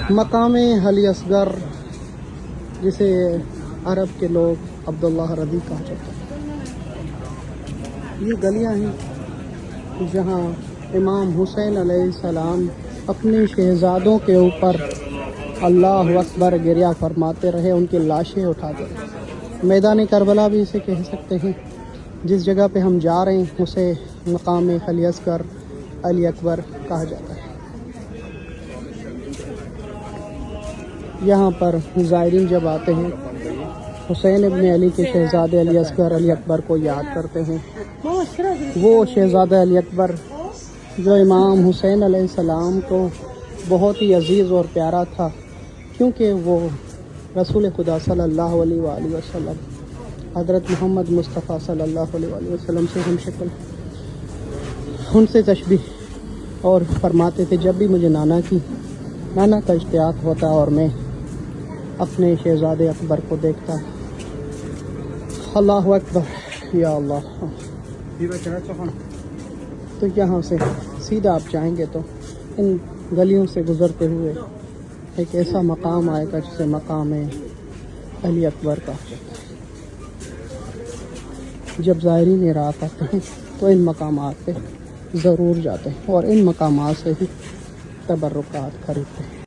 مقام علی اصغر جسے عرب کے لوگ عبداللہ رضی کہا جاتا ہے، یہ گلیاں ہیں جہاں امام حسین علیہ السلام اپنے شہزادوں کے اوپر اللہ اکبر گریہ فرماتے رہے، ان کی لاشیں اٹھاتے رہے۔ میدان کربلا بھی اسے کہہ سکتے ہیں۔ جس جگہ پہ ہم جا رہے ہیں اسے مقام علی اصغر علی اکبر کہا جاتا ہے۔ یہاں پر زائرین جب آتے ہیں حسین ابن علی کے شہزادے علی اصغر علی اکبر کو یاد کرتے ہیں۔ وہ شہزادہ علی اکبر جو امام حسین علیہ السلام کو بہت ہی عزیز اور پیارا تھا، کیونکہ وہ رسول خدا صلی اللہ علیہ وآلہ وسلم حضرت محمد مصطفیٰ صلی اللہ علیہ وآلہ وسلم سے ہم شکل، ان سے تشبیہ اور فرماتے تھے جب بھی مجھے نانا کا اشتیاق ہوتا اور میں اپنے شہزادے اکبر کو دیکھتا، اللہ اکبر یا اللہ۔ تو یہاں سے سیدھا آپ جائیں گے تو ان گلیوں سے گزرتے ہوئے ایک ایسا مقام آئے گا جسے مقام علی اکبر کا۔ جب زائرین عراق آتے ہیں تو ان مقامات پہ ضرور جاتے ہیں اور ان مقامات سے ہی تبرکات خریدتے ہیں۔